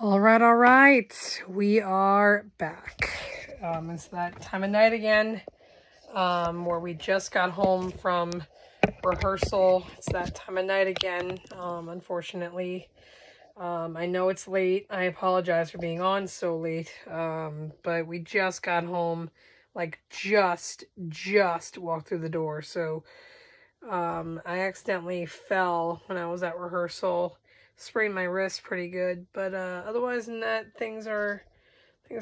All right. We are back. It's that time of night again, where we just got home from rehearsal. It's that time of night again, unfortunately. I know it's late. I apologize for being on so late, but we just got home, like just walked through the door. So I accidentally fell when I was at rehearsal, sprained my wrist pretty good, but otherwise than that, things are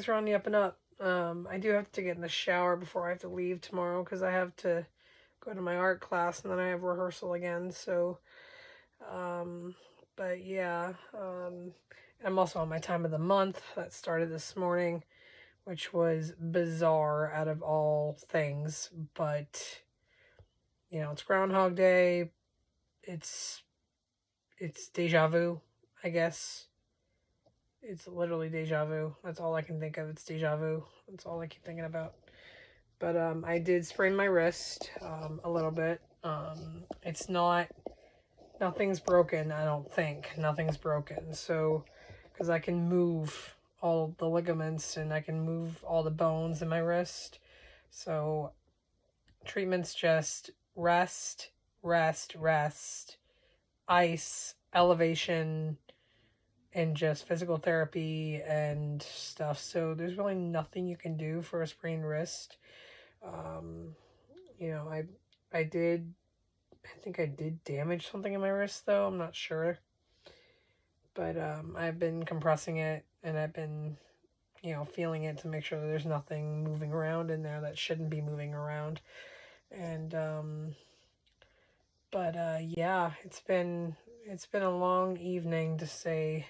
on the up and up. I do have to get in the shower before I have to leave tomorrow because I have to go to my art class and then I have rehearsal again. So, um, but yeah, I'm also on my time of the month that started this morning, which was bizarre out of all things, but it's Groundhog Day. It's deja vu, I guess. It's literally deja vu. That's all I can think of. It's deja vu. That's all I keep thinking about. But I did sprain my wrist a little bit. It's not, nothing's broken, I don't think. Nothing's broken. So, because I can move all the ligaments and I can move all the bones in my wrist. So, treatment's just rest, ice, elevation, and just physical therapy and stuff. So there's really nothing you can do for a sprained wrist. Um, you know, I I did I think I did damage something in my wrist though. I'm not sure. But I've been compressing it and I've been, feeling it to make sure that there's nothing moving around in there that shouldn't be moving around. And but yeah, it's been a long evening to say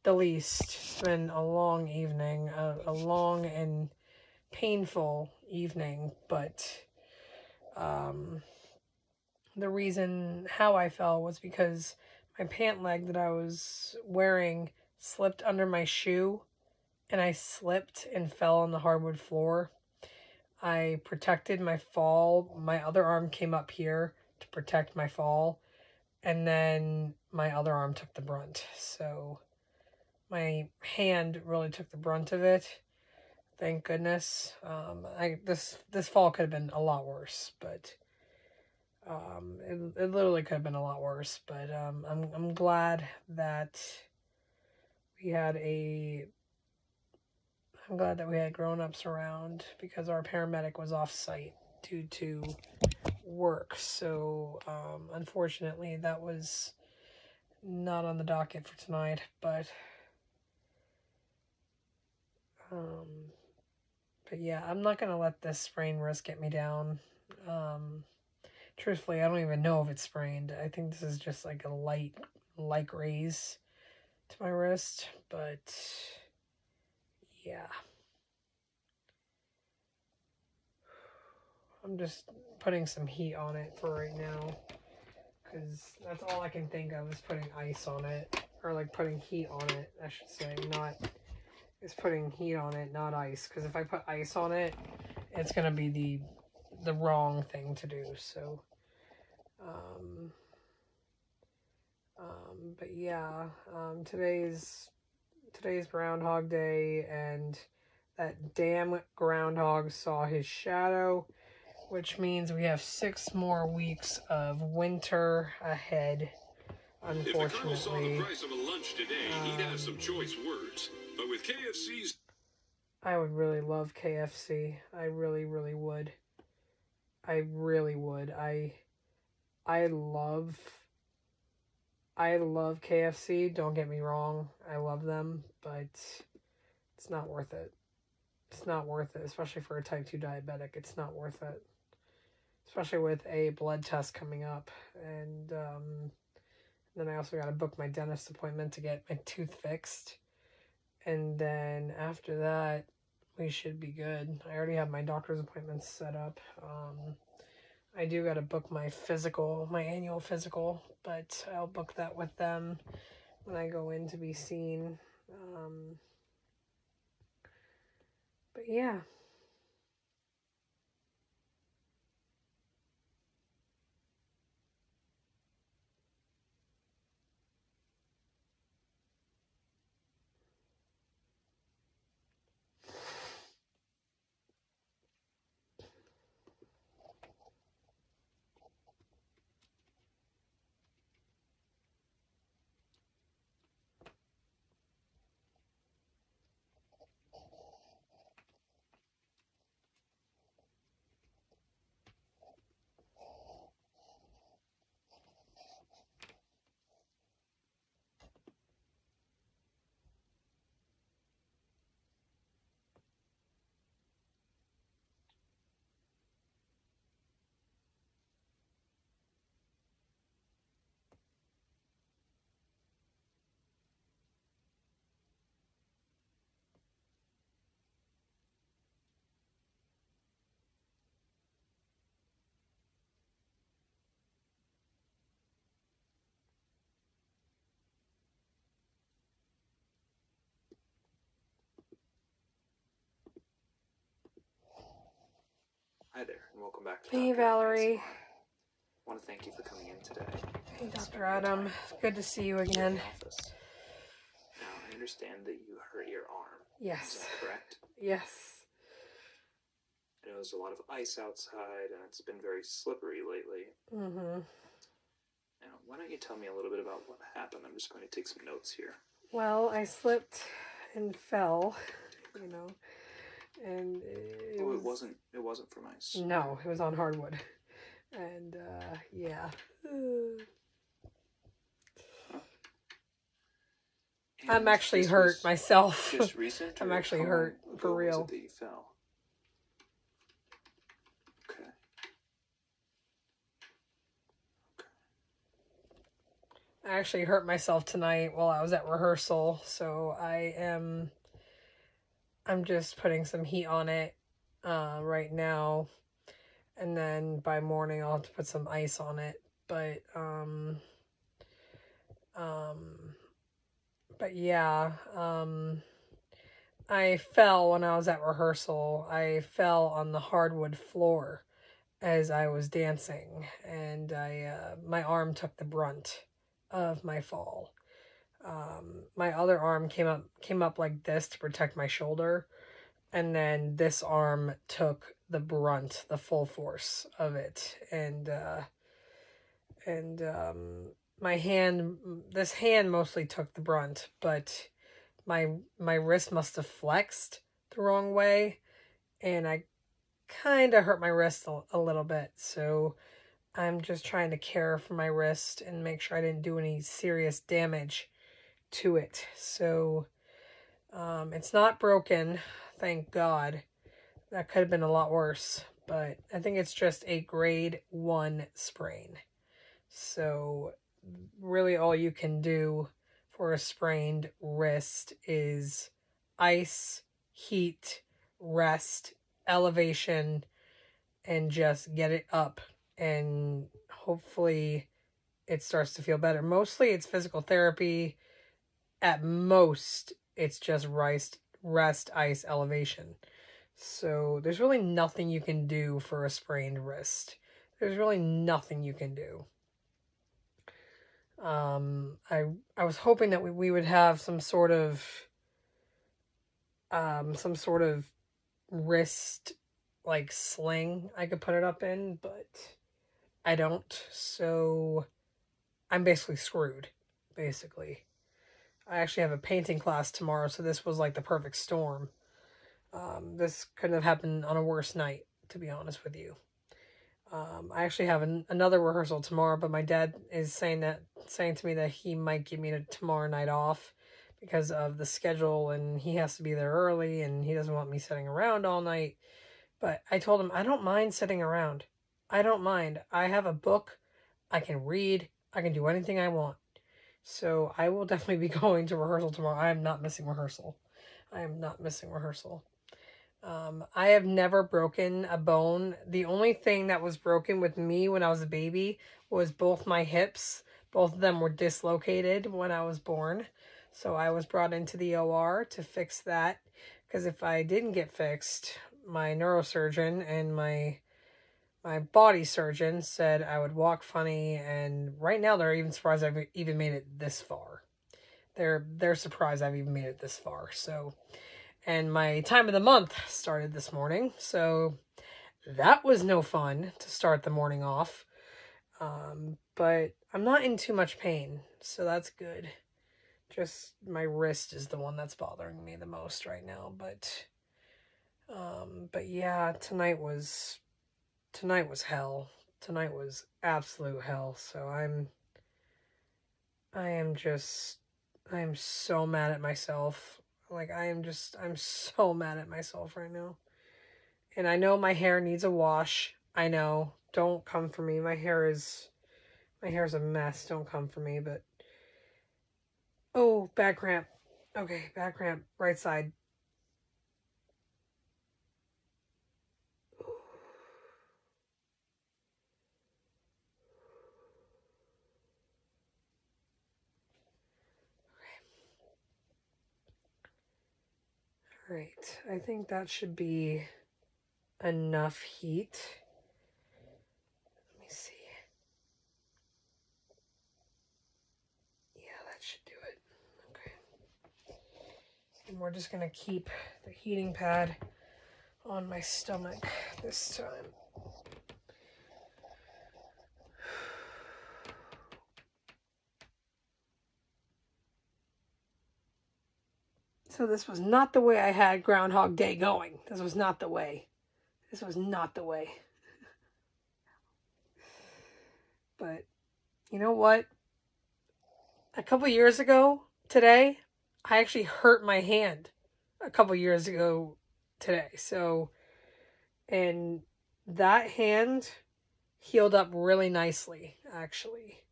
the least. It's been a long evening, a long and painful evening, but um, the reason how I fell was because my pant leg that I was wearing slipped under my shoe and I slipped and fell on the hardwood floor. I protected my fall. My other arm came up here to protect my fall, and then my other arm took the brunt. So my hand really took the brunt of it. Thank goodness. This fall could have been a lot worse, but it literally could have been a lot worse. But I'm glad that we had a I'm glad that we had grown-ups around because our paramedic was off site due to work. So unfortunately, that was not on the docket for tonight. Um, but yeah, I'm not gonna let this sprained wrist get me down. Um, Truthfully, I don't even know if it's sprained. I think this is just like a light graze to my wrist. But yeah, I'm just putting some heat on it for right now because that's all I can think of is putting ice on it, or like putting heat on it, I should say. Not is putting heat on it, not ice. Because if I put ice on it, it's gonna be the wrong thing to do. So, um, but yeah, today's Groundhog Day, and that damn groundhog saw his shadow, which means we have 6 more weeks of winter ahead. Unfortunately, if the Colonel saw the price of a lunch today, he'd have some choice words. But with KFC's, I would really love KFC. I really, really would. I really would. I love I love KFC. Don't get me wrong. I love them, but it's not worth it. It's not worth it, especially for a type 2 diabetic. It's not worth it. Especially with a blood test coming up. And then I also got to book my dentist appointment to get my tooth fixed. And then after that, we should be good. I already have my doctor's appointments set up. I do got to book my physical, my annual physical, but I'll book that with them when I go in to be seen. But yeah. Hi there, and welcome back to Hey, Dr. Valerie. I want to thank you for coming in today. Hey, Dr. Adam. Good to see you again. In the office. Now, I understand that you hurt your arm. Yes. Is that correct? Yes. I know there's a lot of ice outside, and it's been very slippery lately. Mm-hmm. Now, why don't you tell me a little bit about what happened? I'm just going to take some notes here. Well, I slipped and fell, you know, and it wasn't from ice. No, it was on hardwood. And, yeah. Huh? I'm actually hurt myself. Just recent? I'm actually hurt, for real. Was it that you fell? Okay. I actually hurt myself tonight while I was at rehearsal, so I'm just putting some heat on it right now, and then by morning I'll have to put some ice on it. But yeah, I fell when I was at rehearsal. I fell on the hardwood floor as I was dancing, and my arm took the brunt of my fall. My other arm came up like this to protect my shoulder, and then this arm took the brunt, the full force of it, and this hand mostly took the brunt, but my wrist must have flexed the wrong way, and I kind of hurt my wrist a little bit, so I'm just trying to care for my wrist and make sure I didn't do any serious damage to it. So it's not broken, thank God. That could have been a lot worse, but I think it's just a grade 1 sprain. So really all you can do for a sprained wrist is ice, heat, rest, elevation, and just get it up, and hopefully it starts to feel better. Mostly it's physical therapy. At most it's just rest, ice, elevation. So there's really nothing you can do for a sprained wrist. There's really nothing you can do. I was hoping that we would have some sort of wrist like sling I could put it up in, but I don't. So I'm basically screwed, basically. I actually have a painting class tomorrow, so this was like the perfect storm. This couldn't have happened on a worse night, to be honest with you. I actually have another rehearsal tomorrow, but my dad is saying to me that he might give me tomorrow night off because of the schedule, and he has to be there early, and he doesn't want me sitting around all night. But I told him I don't mind sitting around. I don't mind. I have a book. I can read. I can do anything I want. So I will definitely be going to rehearsal tomorrow. I am not missing rehearsal. I am not missing rehearsal. I have never broken a bone. The only thing that was broken with me when I was a baby was both my hips. Both of them were dislocated when I was born. So I was brought into the OR to fix that. Because if I didn't get fixed, my neurosurgeon and my body surgeon said I would walk funny. And right now they're even surprised I've even made it this far. They're surprised I've even made it this far. So... and my time of the month started this morning, so that was no fun to start the morning off. But I'm not in too much pain, so that's good. Just my wrist is the one that's bothering me the most right now. But yeah, tonight was hell. Tonight was absolute hell. So I'm so mad at myself. Like, I'm so mad at myself right now. And I know my hair needs a wash. I know. Don't come for me. My hair's a mess. Don't come for me, but... oh, back cramp. Okay, back cramp. Right side. Alright, I think that should be enough heat. Let me see. Yeah, that should do it. Okay. And we're just going to keep the heating pad on my stomach this time. So this was not the way I had Groundhog Day going. This was not the way. This was not the way. But you know what? A couple years ago today, I actually hurt my hand a couple years ago today. So, and that hand healed up really nicely, actually.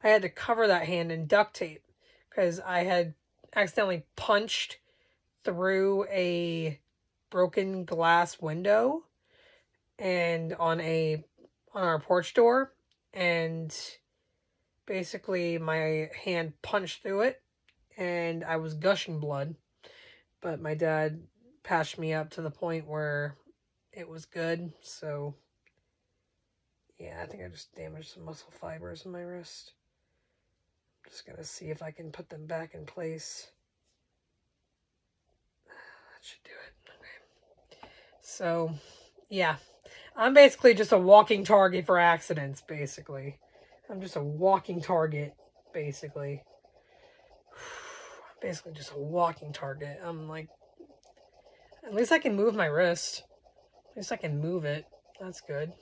I had to cover that hand in duct tape because I had accidentally punched through a broken glass window and on our porch door, and basically my hand punched through it and I was gushing blood, but my dad patched me up to the point where it was good. So yeah, I think I just damaged some muscle fibers in my wrist. I'm just gonna see if I can put them back in place. That should do it. Okay. So yeah, I'm basically just a walking target for accidents, basically. I'm just a walking target, basically. Basically just a walking target. I'm like, at least I can move my wrist. At least I can move it. That's good.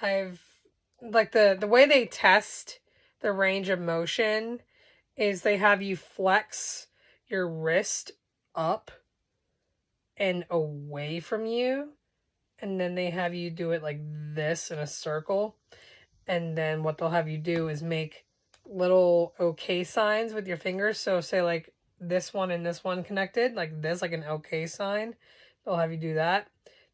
I've like the way they test the range of motion is they have you flex your wrist up and away from you, and then they have you do it like this in a circle, and then what they'll have you do is make little okay signs with your fingers. So say like this one and this one connected like this, like an okay sign. They'll have you do that.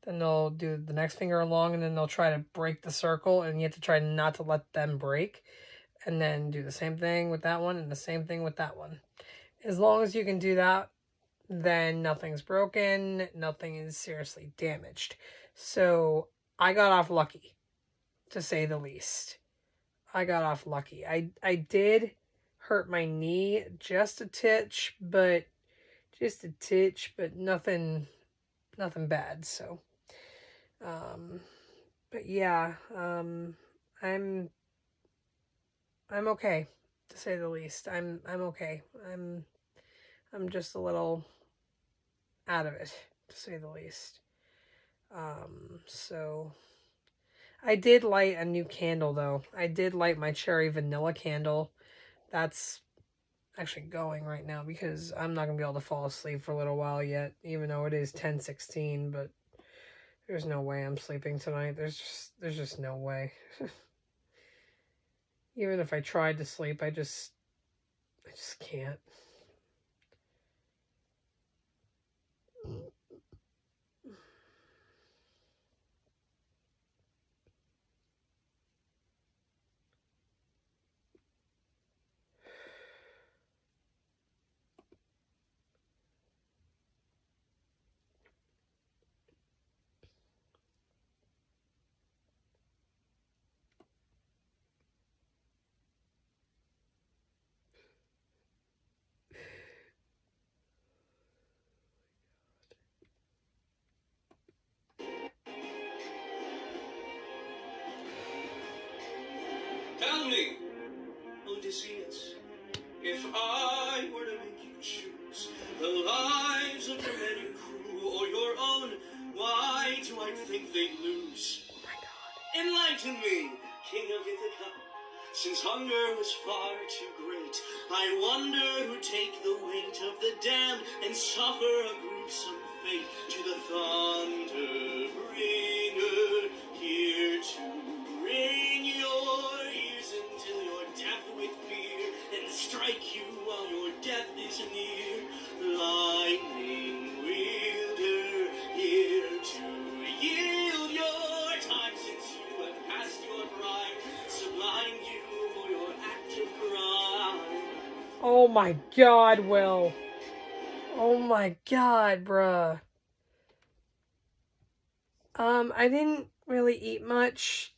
Then they'll do the next finger along, and then they'll try to break the circle, and you have to try not to let them break. And then do the same thing with that one and the same thing with that one. As long as you can do that, then nothing's broken, nothing is seriously damaged. So I got off lucky, to say the least. I got off lucky. I did hurt my knee just a titch, but nothing bad. So but yeah, I'm okay, to say the least. I'm okay. I'm just a little out of it, to say the least. So I did light a new candle though. I did light my cherry vanilla candle. That's actually going right now because I'm not gonna be able to fall asleep for a little while yet, even though it is 10:16, but there's no way I'm sleeping tonight. There's just no way. Even if I tried to sleep, I just can't. Tell me, Odysseus, if I were to make you choose the lives of your men and crew or your own, why do I think they'd lose? Oh my God. Enlighten me, King of Ithaca. Since hunger was far too great, I wonder who'd take the weight of the damned and suffer a gruesome faith to the thunder bringer, here to bring your ears until you're deaf with fear, and strike you while your death is near. Lightning wielder, here to yield your time since you have passed your prime, sublime you for your act of crime. Oh my God, Will. Oh my God, bruh. I didn't really eat much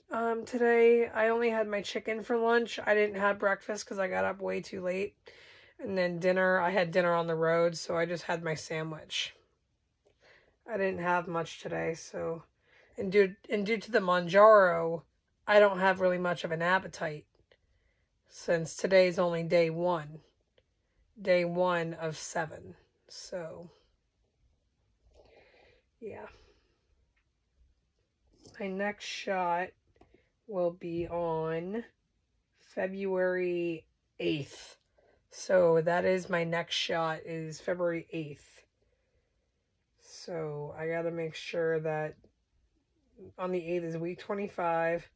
today. I only had my chicken for lunch. I didn't have breakfast because I got up way too late. And then dinner, I had dinner on the road, so I just had my sandwich. I didn't have much today, so and due to the Manjaro, I don't have really much of an appetite since today's only day 1. Day 1 of 7. So yeah. My next shot will be on February 8th. So that is my next shot is February 8th. So I got to make sure that on the 8th is week 25,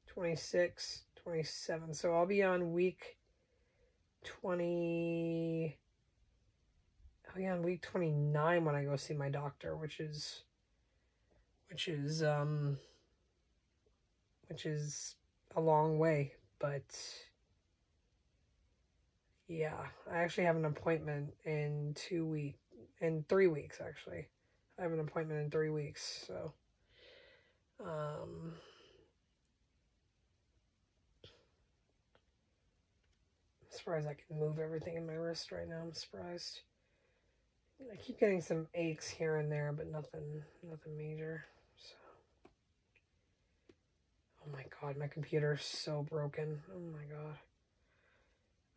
26, 27. So I'll be on week 20. I'll be on week 29 when I go see my doctor, which is a long way, but yeah, I actually have an appointment in 3 weeks actually. I have an appointment in 3 weeks, so I'm surprised I can move everything in my wrist right now. I'm surprised. I keep getting some aches here and there, but nothing major. So, oh my God, my computer is so broken. Oh my God.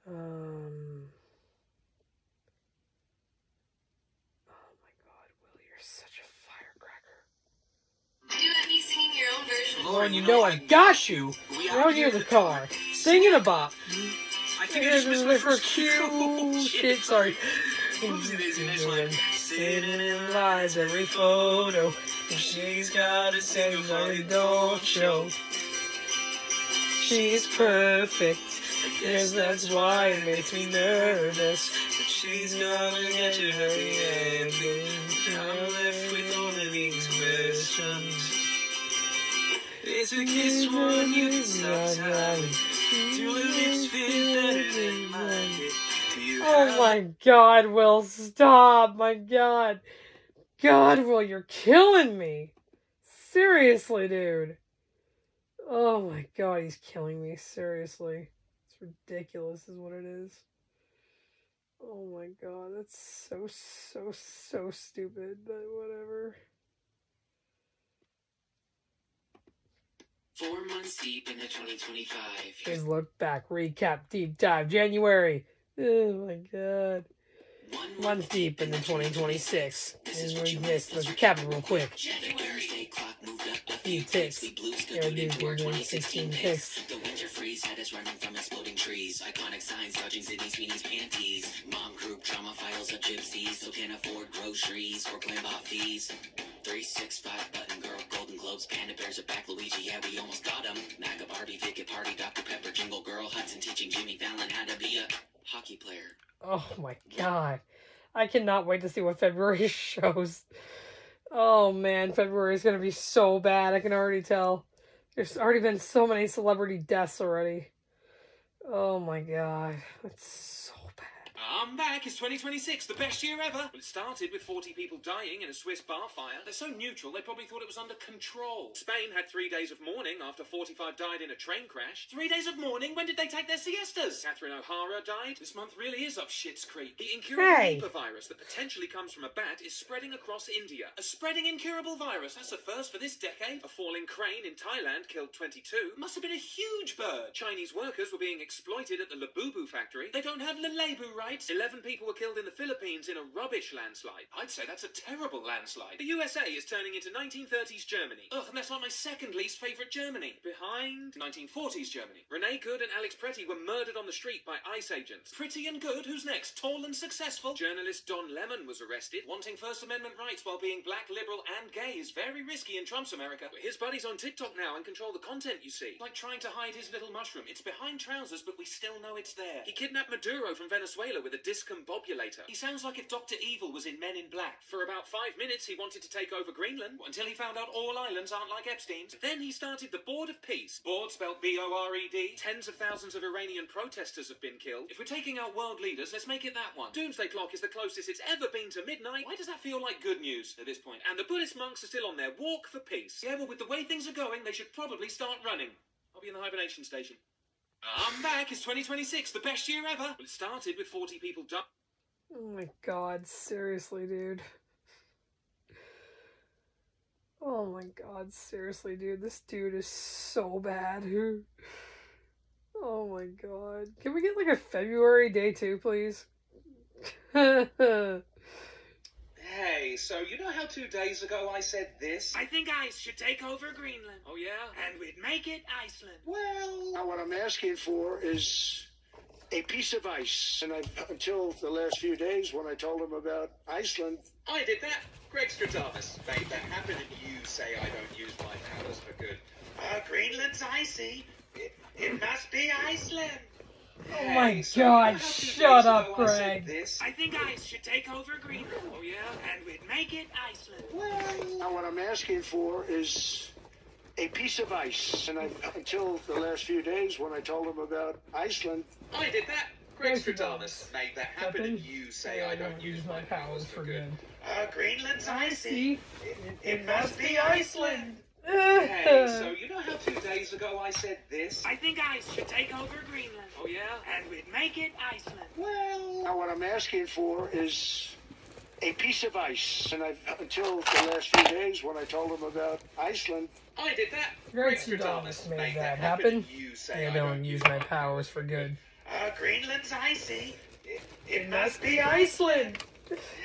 Oh my God, Will, you're such a firecracker. Do you have me singing your own version? Lauren, you know I got you. Out here in the car, singing a bop. I think I just missed my first cue. Shit, sorry. Oopsie daisy, next line. Sitting in lies every photo. And she's got a sense I don't show. She's perfect. I guess that's why it makes me nervous. But she's gonna get you very ending. I'm left with only these questions. It's a kiss one you can stop time. Do her lips fit better than mine? Oh my God, Will, stop. My God. God, Will, you're killing me. Seriously, dude. Oh my God, he's killing me. Seriously. It's ridiculous is what it is. Oh my God, that's so stupid, but whatever. 4 months deep into 2025. Here's look back, recap, deep dive, January. Oh my God. 1 Month deep into 2026. And we missed the capital real quick. Thursday clock moved up a Few few ticks. ticks. We blew Yeah, the dude, toward dude, 2016 16 picks. ticks. The winter freeze had us running from exploding trees. Iconic signs dodging Sydney Sweeney's panties. Mom group trauma files of gypsies, so can't afford groceries or plan bot fees. 365 button girl, Golden Globes, Panda Bears are back, Luigi, yeah, we almost got him. MAGA Barbie, Vicket Party, Dr. Pepper, Jingle Girl, Hudson teaching Jimmy Fallon how to be a hockey player. Oh my God. I cannot wait to see what February shows. Oh man, February is going to be so bad. I can already tell. There's already been so many celebrity deaths already. Oh my God. That's so bad. I'm back. It's 2026, the best year ever. Well, it started with 40 people dying in a Swiss bar fire. They're so neutral, they probably thought it was under control. Spain had 3 days of mourning after 45 died in a train crash. 3 days of mourning? When did they take their siestas? Catherine O'Hara died. This month really is up shit's creek. The incurable Nipah virus that potentially comes from a bat is spreading across India. A spreading incurable virus. That's a first for this decade. A falling crane in Thailand killed 22. Must have been a huge bird. Chinese workers were being exploited at the Labubu factory. They don't have Lalebu rights. landslides. 11 people were killed in the Philippines in a rubbish landslide. I'd say that's a terrible landslide. The USA is turning into 1930s Germany. Ugh, and that's like my second least favourite Germany. Behind 1940s Germany. Rene Good and Alex Pretty were murdered on the street by ICE agents. Pretty and Good? Who's next? Tall and successful? Journalist Don Lemon was arrested. Wanting First Amendment rights while being black, liberal and gay is very risky in Trump's America. But his buddies on TikTok now and control the content you see. Like trying to hide his little mushroom. It's behind trousers, but we still know it's there. He kidnapped Maduro from Venezuela with a discombobulator. He sounds like if Dr. Evil was in Men in Black. For about 5 minutes, he wanted to take over Greenland, until he found out all islands aren't like Epstein's. Then he started the Board of Peace. Board spelled B-O-R-E-D. Tens of thousands of Iranian protesters have been killed. If we're taking out world leaders, let's make it that one. Doomsday Clock is the closest it's ever been to midnight. Why does that feel like good news at this point? And the Buddhist monks are still on their walk for peace. Yeah, well, with the way things are going, they should probably start running. I'll be in the hibernation station. I'm back. It's 2026, the best year ever. Well, it started with 40 people dying. Oh my god, seriously, dude. Oh my god, seriously, dude. This dude is so bad. Oh my god. Can we get like a February day 2, please? Hey, so you know how 2 days ago I said this? I think ice should take over Greenland. Oh, yeah? And we'd make it Iceland. Well, now what I'm asking for is a piece of ice. And until the last few days when I told him about Iceland. I did that. Greg Stradamus made that happen, and you say I don't use my powers for good. Greenland's icy. It must be Iceland. Oh my god, shut up, Greg. I think ice should take over Greenland. Oh, yeah? And we'd make it Iceland. Well, now what I'm asking for is a piece of ice. And until the last few days when I told him about Iceland. I did that. Greg Stradamus made that happen, and you say I don't use my powers for good. Greenland's icy. It must be Iceland. Hey, so you know how 2 days ago I said this? I think ice should take over Greenland. Oh, yeah? And we'd make it Iceland. Well, now what I'm asking for is a piece of ice. And until the last few days when I told him about Iceland. I did that. Greg Stradamus made that happen. You say I don't use my powers for good. Greenland's icy. It must be Iceland.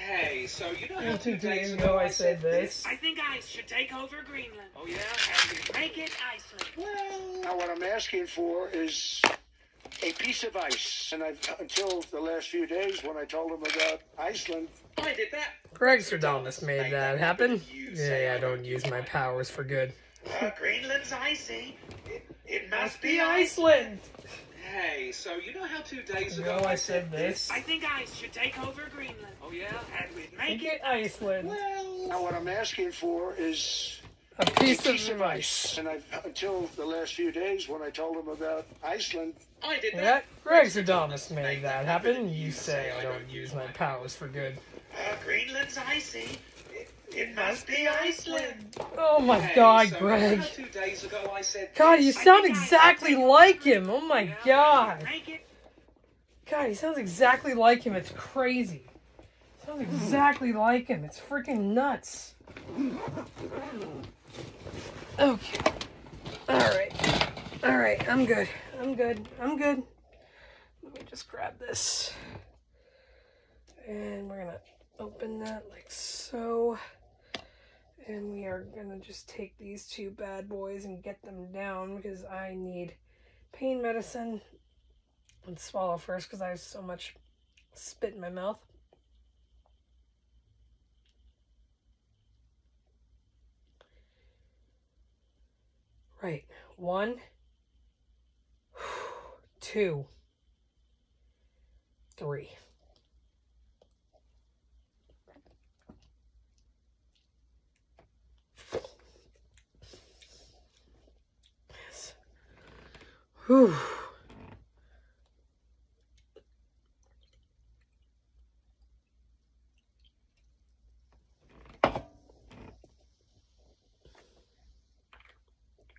Hey, so you know how 2 days ago I said this? I think ice should take over Greenland. Oh, yeah? And we'd make it Iceland. Well, now what I'm asking for is a piece of ice. And until the last few days when I told him about Iceland. I did that. Greg Stradamus made that happen. Yeah, I don't use my powers for good. Greenland's icy. It must be Iceland. Hey, so you know how 2 days ago I said this? I think ice should take over Greenland. Oh, yeah? And we'd make it Iceland. Well, now what I'm asking for is a piece of ice. And until the last few days when I told him about Iceland. I did that. Greg Stradamus made that happen. You say I don't use my powers for good. Greenland's icy. It must be Iceland. Oh my god, Greg. 2 days ago I said God, you sound exactly like him. Oh my god. God, he sounds exactly like him. It's crazy. Sounds exactly like him. It's freaking nuts. Okay. Alright. Alright, I'm good. I'm good. Let me just grab this. And we're gonna open that like so. And we are gonna just take these 2 bad boys and get them down because I need pain medicine. Let's swallow first because I have so much spit in my mouth. Right. 1, 2, 3. Yes. Whew.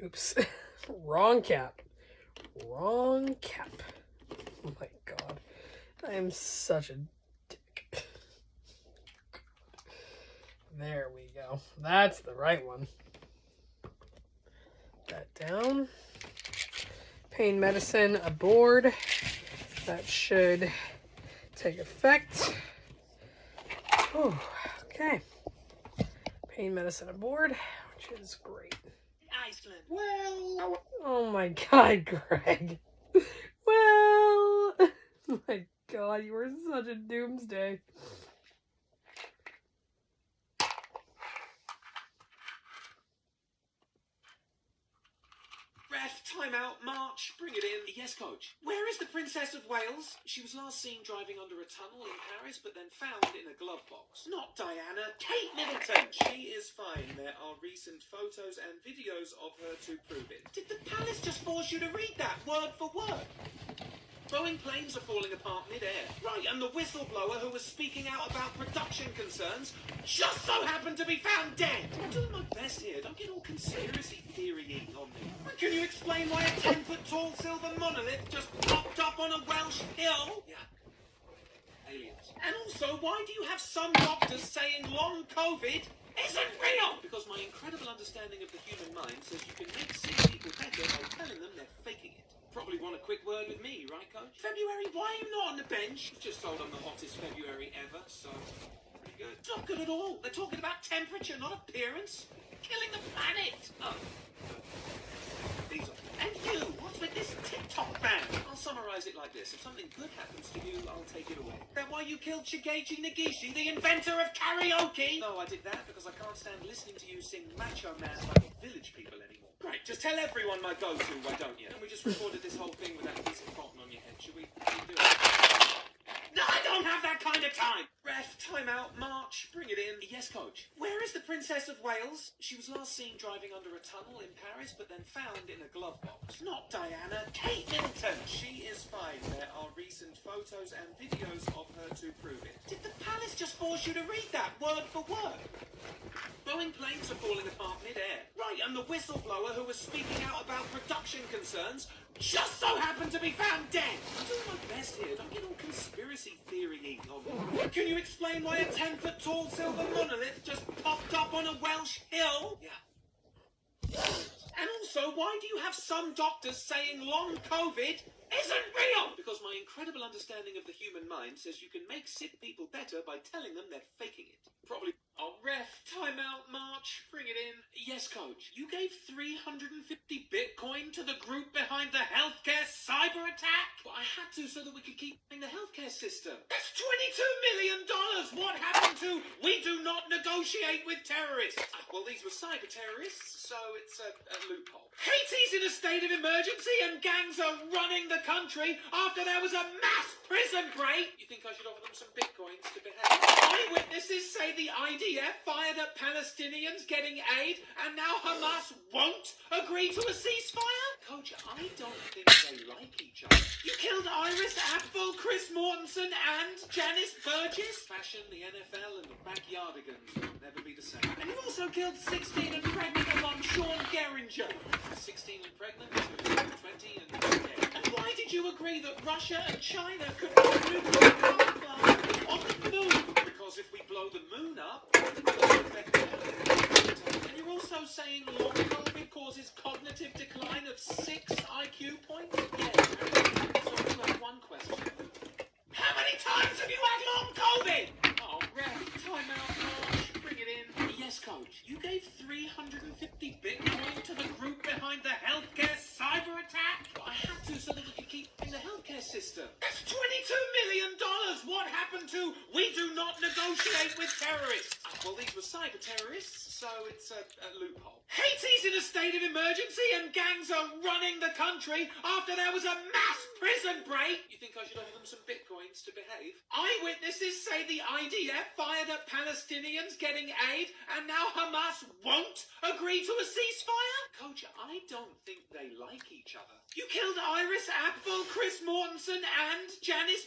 Oops. Wrong cap. Oh my god. I am such a dick. There we go. That's the right one. That down. Pain medicine aboard. That should take effect. Whew, okay. Pain medicine aboard, which is great. Iceland. Well, Oh my god, Greg. Well, my god, you were such a doomsday. ref, timeout, march, bring it in. Yes, coach. Where is the Princess of Wales? She was last seen driving under a tunnel in Paris, but then found in a glove box. Not Diana, Kate Middleton. She is fine. There are recent photos and videos of her to prove it. Did the palace just force you to read that word for word? Boeing planes are falling apart mid-air. Right, and the whistleblower who was speaking out about production concerns just so happened to be found dead. I'm doing my best here. Don't get all conspiracy theory-ing on me. Can you explain why a 10-foot-tall silver monolith just popped up on a Welsh hill? Yeah. Aliens. And also, why do you have some doctors saying long COVID isn't real? Because my incredible understanding of the human mind says you can make sick people better by telling them they're faking it. Probably want a quick word with me, right, coach? February, why are you not on the bench? Just told I'm the hottest February ever, so pretty good. Not good at all. They're talking about temperature, not appearance. Killing the planet. Oh. These are. And you, what's with this TikTok ban? I'll summarize it like this. If something good happens to you, I'll take it away. That why you killed Shigechi Nagishi, the inventor of karaoke? No, I did that because I can't stand listening to you sing Macho Man like village people anymore. Great, just tell everyone my go-to, why don't you? And we just recorded this whole thing with that piece of cotton on your head. Should we do it? No, I don't have that kind of time! Ref, timeout, march, bring it in. Yes, coach. Where is the Princess of Wales? She was last seen driving under a tunnel in Paris, but then found in a glove box. Not Diana, Kate Middleton. She is fine. There are recent photos and videos of her to prove it. Did the palace just force you to read that word for word? Boeing planes are falling apart mid-air. Right, and the whistleblower who was speaking out about production concerns just so happened to be found dead. I'm doing my best here. Don't get all conspiracy theory-ing on me. Can you explain why a 10-foot-tall silver monolith just popped up on a Welsh hill? Yeah. And also, why do you have some doctors saying long COVID isn't real? Because my incredible understanding of the human mind says you can make sick people better by telling them they're faking it. Probably. Oh, ref, timeout, march, bring it in. Yes, coach. You gave 350 Bitcoin to the group behind the healthcare cyber attack? Well, I had to so that we could keep running the healthcare system. That's $22 million! What happened to we do not negotiate with terrorists? Well, these were cyber terrorists, so it's a loophole. Haiti's in a state of emergency and gangs are running the country after there was a mass prison break. You think I should offer them some Bitcoins to behave? Eyewitnesses say the IDF fired at Palestinians getting aid, and now Hamas won't agree to a ceasefire? Coach, I don't think they like each other. You killed Iris Apfel, Chris Mortensen, and Janice Burgess? Fashion, the NFL, and the backyardigans will never be the same. And you also killed 16 and pregnant alum Sean Geringer. 16 and pregnant, 20 and dead. And why did you agree that Russia and China could build a nuclear power plant on the moon? Because if we blow the moon up, it will affect the Earth. And you're also saying long COVID causes cognitive decline of 6 IQ points? Yeah. So you have one question. How many times have you had long COVID? Oh, ref, timeout, march, bring it in. Yes, coach. You gave 350 Bitcoin to the group behind the healthcare cyber attack? Well, I had to so that we could keep in the healthcare system. That's $22 million! What happened to we do not negotiate with terrorists? Well, these were cyber terrorists, so it's a loophole. Haiti's in a state of emergency and gangs are running the country after there was a mass prison break. You think I should offer them some Bitcoins to behave? Eyewitnesses say the IDF fired at Palestinians getting aid, and now Hamas won't agree to a ceasefire? Coach, I don't think they like each other. You killed Iris Apfel, Chris Mortensen, and Janice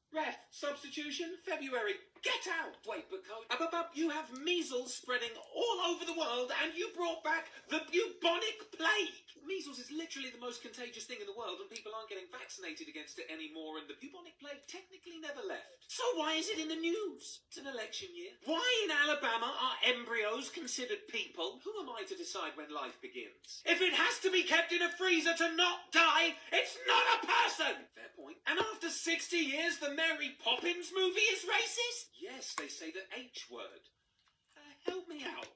Ref, substitution, February. Get out! Wait, but coach, you have measles spreading all over the world, and you brought back the bubonic plague. Measles is literally the most contagious thing in the world, and people aren't getting vaccinated against it anymore, and the bubonic plague technically never left. So why is it in the news? It's an election year. Why in Alabama are embryos considered people? Who am I to decide when life begins? If it has to be kept in a freezer to not die, it's not a person! Fair point. And after 60 years, the Mary Poppins movie is racist? Yes, they say the H word. Help me out.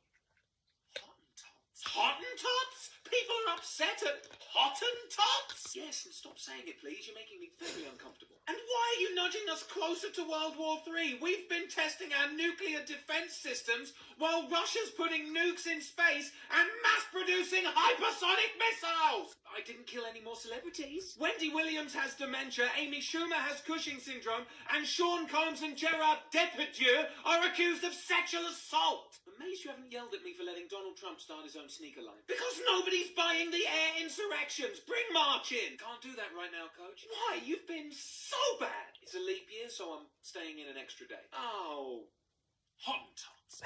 Hottentots. Hottentots? People are upset at Hottentots? Yes, and stop saying it, please. You're making me very uncomfortable. And why are you nudging us closer to World War III? We've been testing our nuclear defense systems while Russia's putting nukes in space and mass-producing hypersonic missiles! I didn't kill any more celebrities. Wendy Williams has dementia, Amy Schumer has Cushing syndrome, and Sean Combs and Gerard Depardieu are accused of sexual assault. I'm amazed you haven't yelled at me for letting Donald Trump start his own sneaker line. Because nobody's buying the air insurrections. Bring March in. Can't do that right now, Coach. Why? You've been so bad. It's a leap year, so I'm staying in an extra day. Oh, Hottentots.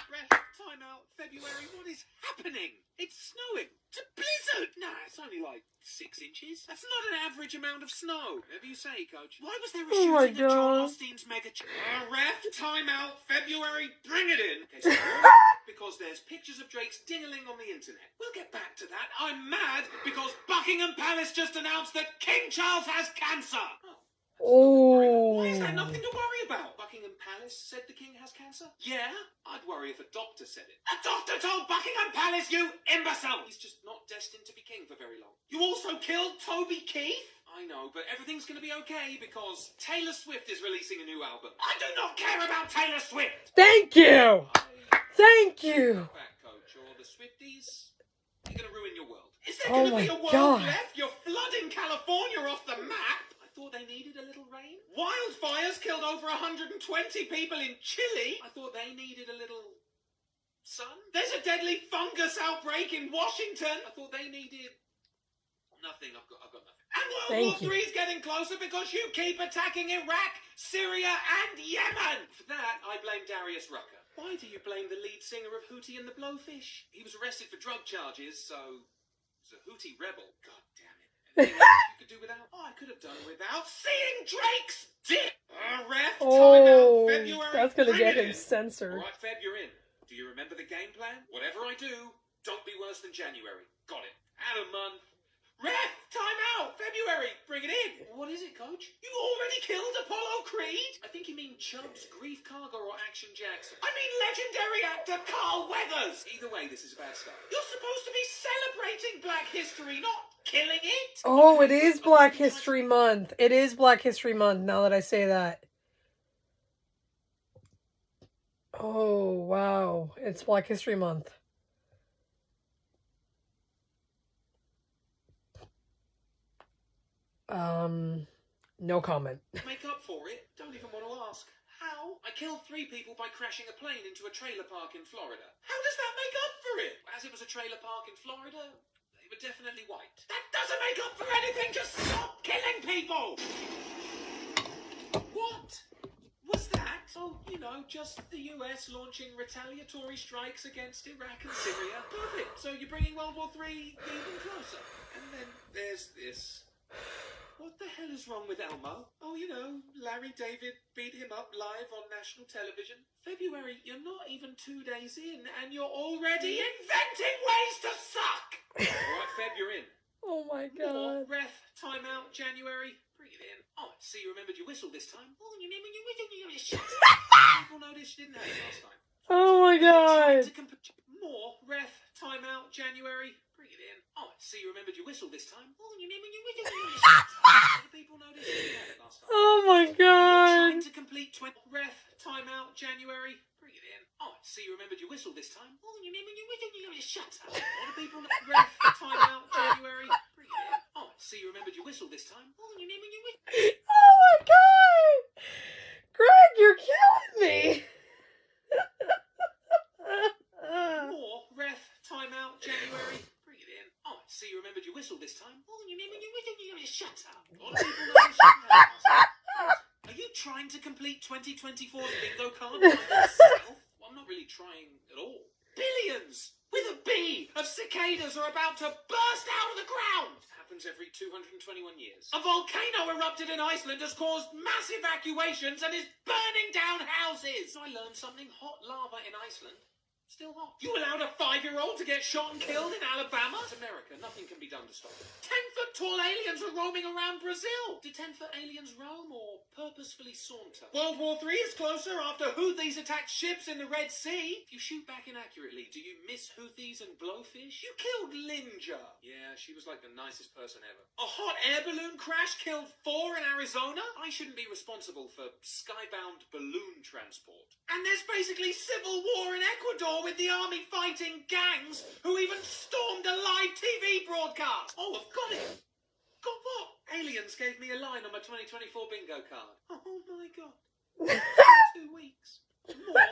Ref, time out. February, what is happening? It's snowing. It's a blizzard. Nah, it's only like 6 inches. That's not an average amount of snow. Whatever you say, Coach. Why was there a shooting at John Osteen's mega... Ref, time out. February, bring it in. Okay, so because there's pictures of Drake's ding-a-ling on the internet. We'll get back to that. I'm mad because Buckingham Palace just announced that King Charles has cancer. Oh. Why is that nothing to worry about? Buckingham Palace said the king has cancer? Yeah, I'd worry if a doctor said it. A doctor told Buckingham Palace, you imbecile! He's just not destined to be king for very long. You also killed Toby Keith? I know, but everything's going to be okay because Taylor Swift is releasing a new album. I do not care about Taylor Swift! Thank you! Thank you! Back, Coach, or the Swifties, you're going to ruin your world. Is there Oh going to be my a world God. left? You're flooding California off the map. I thought they needed a little rain. Wildfires killed over 120 people in Chile. I thought they needed a little sun. There's a deadly fungus outbreak in Washington. I thought they needed nothing. I've got nothing. And World War III is getting closer because you keep attacking Iraq, Syria, and Yemen. For that, I blame Darius Rucker. Why do you blame the lead singer of Hootie and the Blowfish? He was arrested for drug charges, so he's a Hootie rebel. God damn it. Anything else you could do without? Oh, I could have done without seeing Drake's dick. Ref, time out. February. That's gonna bring get it him in. censored. All right, Feb, you're in. Do you remember the game plan? Whatever I do, don't be worse than January. Got it. Add a month. Ref, time out. February, bring it in. What is it, Coach? You already killed Apollo Creed? I think you mean Chubbs, Grief Karga, or Action Jackson. I mean legendary actor Carl Weathers. Either way, this is a bad start. You're supposed to be celebrating Black History, not killing it. Oh, it is Black History Month. It is Black History Month, now that I say that. Oh, wow. It's Black History Month. No comment. Make up for it? Don't even want to ask. How? I killed 3 people by crashing a plane into a trailer park in Florida. How does that make up for it? As it was a trailer park in Florida, they were definitely white. That doesn't make up for anything! Just stop killing people! What was that? Oh, you know, just the US launching retaliatory strikes against Iraq and Syria. Perfect. So you're bringing World War III even closer. And then there's this. What the hell is wrong with Elmo? Oh, you know, Larry David beat him up live on national television. February, you're not even 2 days in, and you're already inventing ways to suck! Alright, Feb, you're in. Oh my More God. ref, time out, January. Bring it in. Oh, I see you remembered your whistle this time. Oh, you remembered your whistle. Shut up. People noticed you didn't have it last time. Oh my Trying God. to more ref, time out, January. Bring it in. Oh, I see you remembered your whistle this time. Oh, you remembered your whistle. Shut up. People noticed you didn't have it last time. Oh my Trying God. to complete 20 ref, time out, January. Bring it in. Oh, I see you remembered your whistle this time. Oh, you remembered your whistle. Shut up. All the people ref, time out, January. Bring it in. Oh, I see you remembered your whistle this time. Oh, you remembered your whistle. Oh my God. Greg, you're killing me. More ref, time out, January. Bring it in. Oh, I see you remembered your whistle this time. Oh, you remembered your whistle. Shut up. All the people noticed you didn't have it last time. Are you trying to complete 2024's bingo card by yourself? Well, I'm not really trying at all. Billions with a B of cicadas are about to burst out of the ground. It happens happens every 221 years. A volcano erupted in Iceland has caused mass evacuations and is burning down houses. I learned something. Hot lava in Iceland. Still hot. You allowed a 5-year-old to get shot and killed in Alabama? It's America. Nothing can be done to stop it. 10-foot tall aliens are roaming around Brazil. Do 10-foot aliens roam or purposefully saunter? World War III is closer after Houthis attacked ships in the Red Sea. If you shoot back inaccurately, do you miss Houthis and blowfish? You killed Linja. Yeah, she was like the nicest person ever. A hot air balloon crash killed 4 in Arizona? I shouldn't be responsible for skybound balloon transport. And there's basically civil war in Ecuador with the army fighting gangs who even stormed a live TV broadcast. Oh, I've got it. Got what? Aliens gave me a line on my 2024 bingo card. Oh my god. 2 weeks. More.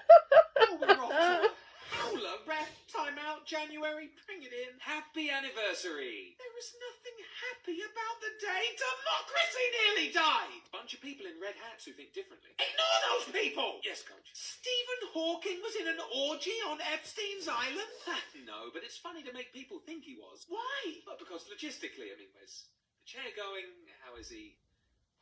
Oh, we're off to a howler. Ref, timeout, January, bring it in. Happy anniversary. There is nothing happy about the day democracy nearly died. Bunch of people in red hats who think differently. Ignore those people. Yes, coach. Stephen Hawking was in an orgy on Epstein's Island? No, but it's funny to make people think he was. Why? Well, because logistically, I mean, where's the chair going? How is he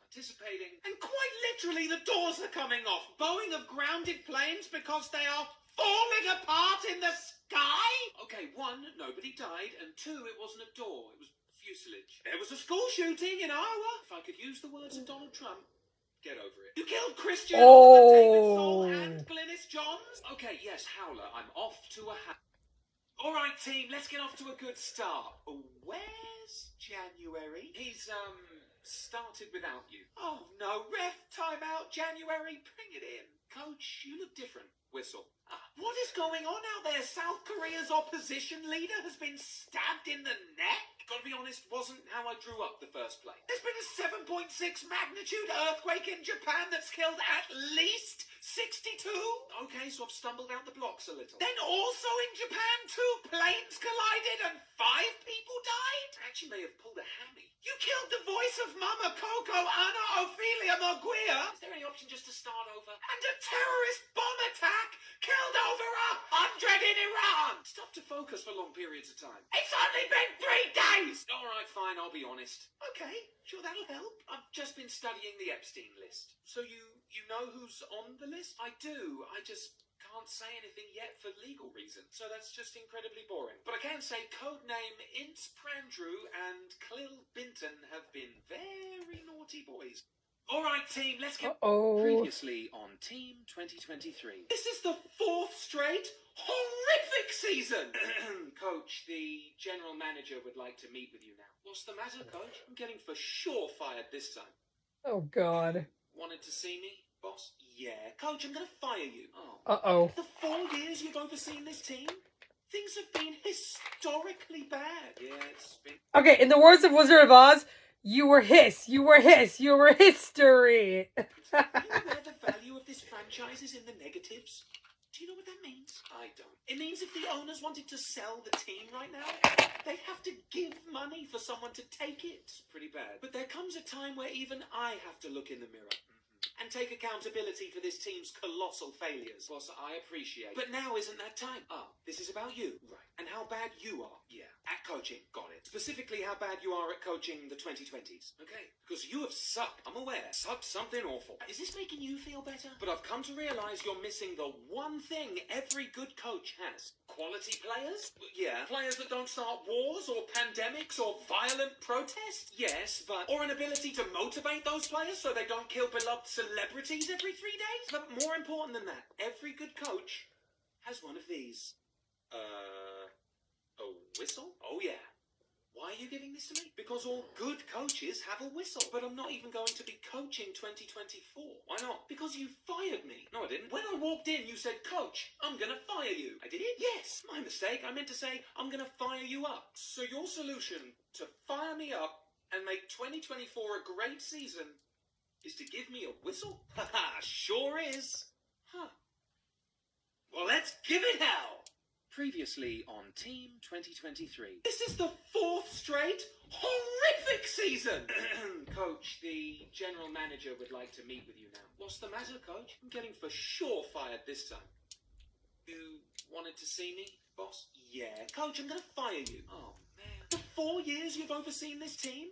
participating? And quite literally, the doors are coming off. Boeing have grounded planes because they are falling apart in the sky? Okay, 1, nobody died, and 2, it wasn't a door, it was fuselage. There was a school shooting in Iowa. If I could use the words of Donald Trump, get over it. You killed Christian Oliver, David Soul, and Glynis Johns? Okay, yes, howler, I'm off to a All right, team, let's get off to a good start. Where's January? He's, started without you. Oh, no, ref, timeout, January, bring it in. Coach, you look different. Whistle. What is going on out there? South Korea's opposition leader has been stabbed in the neck? Gotta be honest, wasn't how I drew up the first play. There's been a 7.6 magnitude earthquake in Japan that's killed at least 62? Okay, so I've stumbled out the blocks a little. Then also in Japan, 2 planes collided and 5 people died? I actually may have pulled a hammy. You killed the voice of Mama Coco, Anna Ophelia Maguire. Is there any option just to start over? And a terrorist bomb attack killed over 100 in Iran. It's tough to focus for long periods of time. It's only been 3 days. All right, fine, I'll be honest. Okay, sure, that'll help. I've just been studying the Epstein list. So you know who's on the list? I do. I just can't say anything yet for legal reasons, so that's just incredibly boring. But I can say codename Ince Prandrew and Clill Binton have been very naughty boys. All right, team, let's get previously on Team 2023. This is the 4th straight horrific season. Coach, the general manager would like to meet with you now. What's the matter, Coach? I'm getting for sure fired this time. Oh, God. Wanted to see me, boss? Yeah. Coach, I'm going to fire you. Oh. Uh-oh. The 4 years you've overseen this team, things have been historically bad. Yeah, it's been... Okay, in the words of Wizard of Oz, you were history. Do you know where the value of this franchise is in the negatives? Do you know what that means? I don't. It means if the owners wanted to sell the team right now, they'd have to give money for someone to take it. It's pretty bad. But there comes a time where even I have to look in the mirror and take accountability for this team's colossal failures. Boss, I appreciate it. But now isn't that time. This is about you. Right. And how bad you are. Yeah. At coaching. Got it. Specifically how bad you are at coaching the 2020s. Okay. Because you have sucked. I'm aware. Sucked something awful. Is this making you feel better? But I've come to realize you're missing the one thing every good coach has. Quality players? Yeah. Players that don't start wars or pandemics or violent protests? Yes, but... Or an ability to motivate those players so they don't kill beloved celebrities every 3 days? But more important than that, every good coach has one of these. A whistle? Oh, yeah. Why are you giving this to me? Because all good coaches have a whistle. But I'm not even going to be coaching 2024. Why not? Because you fired me. No, I didn't. When I walked in, you said, Coach, I'm going to fire you. I did it? Yes, my mistake. I meant to say, I'm going to fire you up. So your solution to fire me up and make 2024 a great season is to give me a whistle? Haha, sure is. Huh. Well, let's give it hell. Previously on Team 2023. This is the 4th straight horrific season. Coach, the general manager would like to meet with you now. What's the matter, Coach? I'm getting for sure fired this time. You wanted to see me, boss? Yeah. Coach, I'm going to fire you. Oh, man. The 4 years you've overseen this team?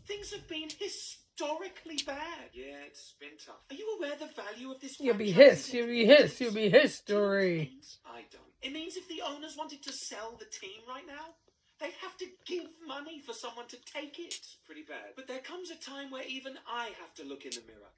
Things have been historically bad. Yeah, it's been tough. Are you aware the value of this You'll be franchise hissed. is You'll in be millions? hissed. You'll be hissed, Do you know what it Dory. means? I don't. It means if the owners wanted to sell the team right now, they'd have to give money for someone to take it. It's pretty bad. But there comes a time where even I have to look in the mirror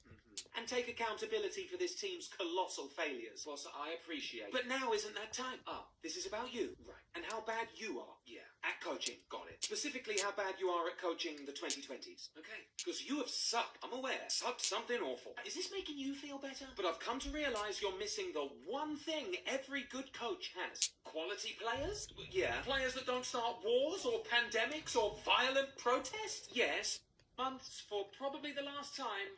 and take accountability for this team's colossal failures. Boss, I appreciate it. But now isn't that time. This is about you. Right. And how bad you are. Yeah. At coaching. Got it. Specifically how bad you are at coaching the 2020s. Okay. Because you have sucked. I'm aware. Sucked something awful. Is this making you feel better? But I've come to realize you're missing the one thing every good coach has. Quality players? Yeah. Players that don't start wars or pandemics or violent protests? Yes. Months for probably the last time.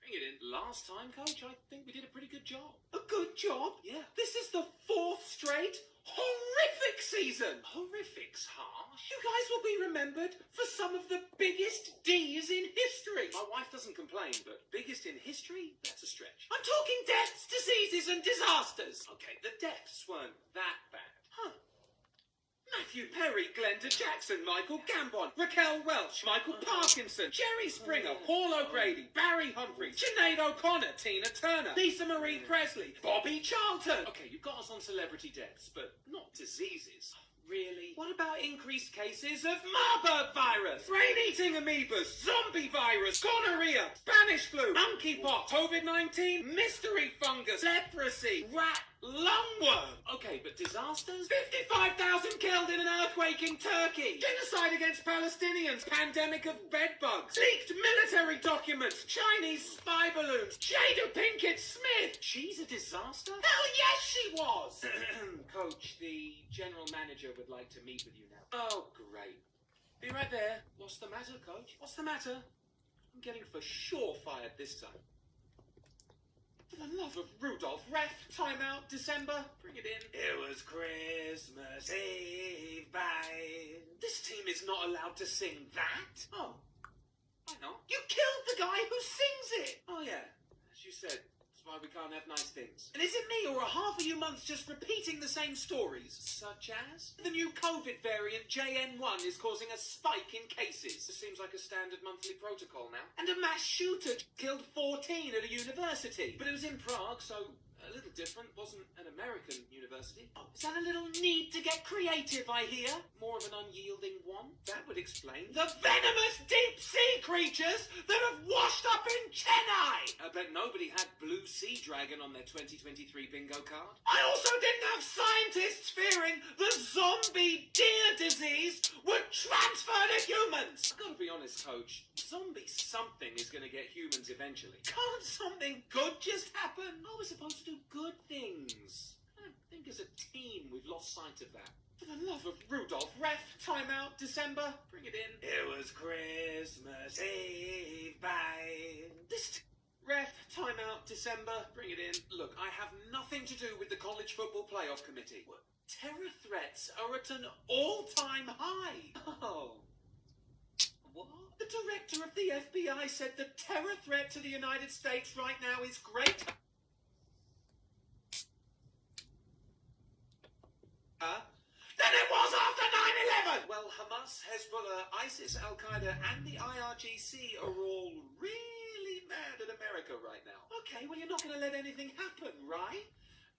Bring it in. Last time, Coach, I think we did a pretty good job. A good job? Yeah. This is the 4th straight horrific season. Horrific's harsh. You guys will be remembered for some of the biggest D's in history. My wife doesn't complain, but biggest in history? That's a stretch. I'm talking deaths, diseases, and disasters. Okay, the deaths weren't that bad. Huh. Matthew Perry, Glenda Jackson, Michael Gambon, Raquel Welch, Michael Parkinson, Jerry Springer, Paul O'Grady, Barry Humphries, Sinead O'Connor, Tina Turner, Lisa Marie Presley, Bobby Charlton. Okay, you've got us on celebrity deaths, but not diseases. Really? What about increased cases of Marburg virus, brain-eating amoebas, zombie virus, gonorrhea, Spanish flu, monkeypox, COVID-19, mystery fungus, leprosy, rat lungworm? Okay, but disasters? 55,000 killed in an earthquake in Turkey, genocide against Palestinians, pandemic of bedbugs, leaked military documents, Chinese spy balloons, Jada Pinkett Smith. She's a disaster? Hell yes, she was! Coach, the general manager would like to meet with you now. Oh, great. Be right there. What's the matter, Coach? What's the matter? I'm getting for sure fired this time. For the love of Rudolph, ref, timeout, December, bring it in. It was Christmas Eve, bye. This team is not allowed to sing that. Oh, I know. You killed the guy who sings it. Oh yeah, as you said. Why we can't have nice things. And is it me, or are half of you months just repeating the same stories? Such as? The new COVID variant JN1 is causing a spike in cases. This seems like a standard monthly protocol now. And a mass shooter killed 14 at a university. But it was in Prague, so a little different. Wasn't an American university. Oh, is that a little need to get creative, I hear? More of an unyielding one? That would explain the venomous deep sea creatures that have washed up in Chennai! I bet nobody had Blue Sea Dragon on their 2023 bingo card. I also didn't have scientists fearing the zombie deer disease would transfer to humans! I've got to be honest, Coach. Zombie something is going to get humans eventually. Can't something good just happen? Oh, we're supposed to do good things. I think as a team we've lost sight of that. For the love of Rudolph, ref, timeout, December, bring it in. It was Christmas Eve, bye. Ref, timeout, December, bring it in. Look, I have nothing to do with the College Football Playoff Committee. Terror threats are at an all-time high. Oh. What? The director of the FBI said the terror threat to the United States right now is great. Than it was after 9/11! Well, Hamas, Hezbollah, ISIS, Al-Qaeda, and the IRGC are all really mad at America right now. Okay, well, you're not going to let anything happen, right?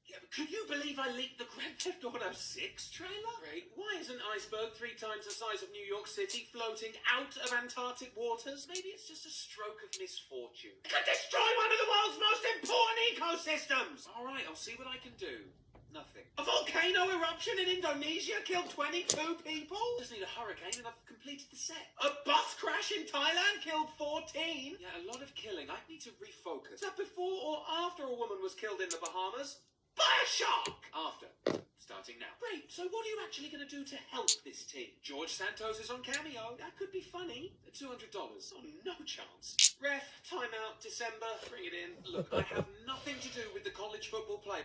Yeah, but could you believe I leaked the Grand Theft Auto 6 trailer? Great. Why is an iceberg 3 times the size of New York City floating out of Antarctic waters? Maybe it's just a stroke of misfortune. It could destroy one of the world's most important ecosystems! All right, I'll see what I can do. Nothing. A volcano eruption in Indonesia killed 22 people? Just need a hurricane and I've completed the set. A bus crash in Thailand killed 14? Yeah, a lot of killing. I need to refocus. Is that before or after a woman was killed in the Bahamas? By a shark! After. Starting now. Great, so what are you actually going to do to help this team? George Santos is on Cameo. That could be funny. $200. Oh, no chance. Ref, timeout, December, bring it in. Look, I have nothing to do with the college football play.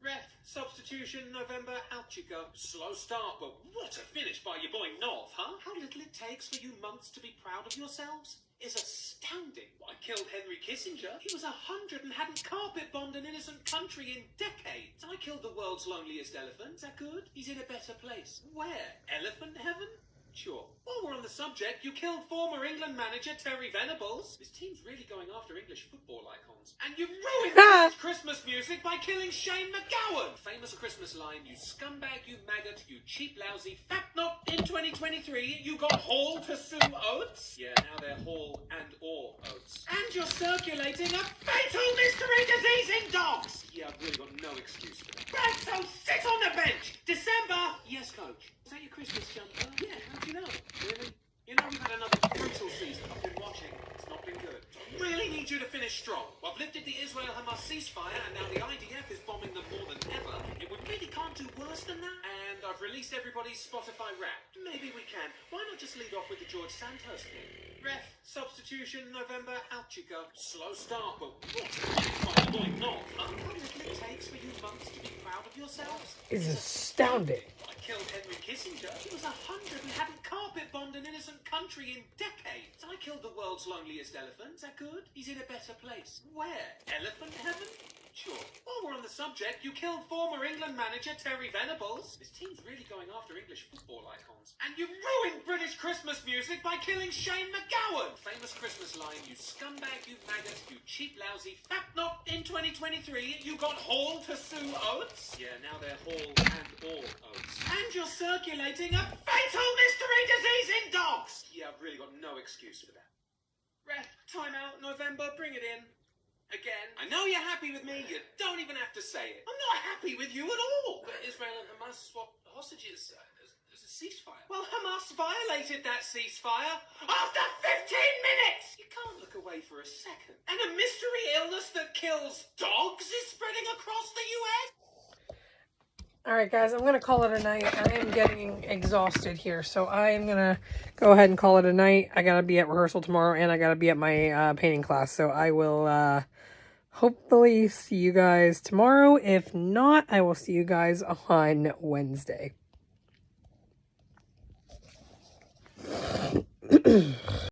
Ref, substitution, November, out you go. Slow start, but what a finish by your boy North, huh? How little it takes for you months to be proud of yourselves is astounding. I killed Henry Kissinger. He was 100 and hadn't carpet bombed an innocent country in decades. I killed the world's loneliest elephant. Is that good? He's in a better place. Where? Elephant heaven? Sure. While we're on the subject, you killed former England manager Terry Venables. This team's really going after English football icons. And you ruined Christmas music by killing Shane McGowan. Famous Christmas line, you scumbag, you maggot, you cheap, lousy, fat not in 2023. You got Hall to sue Oates. Yeah, now they're Hall and or Oates. And you're circulating a fatal mystery disease in dogs. Yeah, I've really got no excuse for that. Right, so sit on the bench. December. Yes, coach. Is that your Christmas jumper? Yeah, how'd you know? Really? You know we've had another brutal season. I've been watching. It's not been good. So I really need you to finish strong. Well, I've lifted the Israel-Hamas ceasefire, and now the IDF is bombing them more than ever. It would really can't do worse than that. And I've released everybody's Spotify Wrapped. Maybe we can. Why not just lead off with the George Santos thing? Ref, substitution, November, out you go. Slow start, but what a point not. How little it takes for you monks to be proud of yourselves Is astounding. I killed Henry Kissinger. He was 100 and hadn't carpet bombed an innocent country in decades. I killed the world's loneliest elephant. Is that good? He's in a better place. Where? Elephant heaven? Sure. While we're on the subject, you killed former England manager Terry Venables. This team's really going after English football icons. And you ruined British Christmas music by killing Shane McGowan. Famous Christmas line, you scumbag, you maggot, you cheap, lousy, fat not in 2023. You got Hall to sue Oates. Yeah, now they're Hall and or Oates. And you're circulating a fatal mystery disease in dogs. Yeah, I've really got no excuse for that. Ref, time out, November, bring it in. Again. I know you're happy with me, you don't even have to say it. I'm not happy with you at all. But Israel and Hamas swapped hostages. There's a ceasefire. Well, Hamas violated that ceasefire after 15 minutes! You can't look away for a second. And a mystery illness that kills dogs is spreading across the US? Alright guys, I'm going to call it a night. I am getting exhausted here, so I am going to go ahead and call it a night. I got to be at rehearsal tomorrow, and I got to be at my painting class, so I will hopefully see you guys tomorrow. If not, I will see you guys on Wednesday.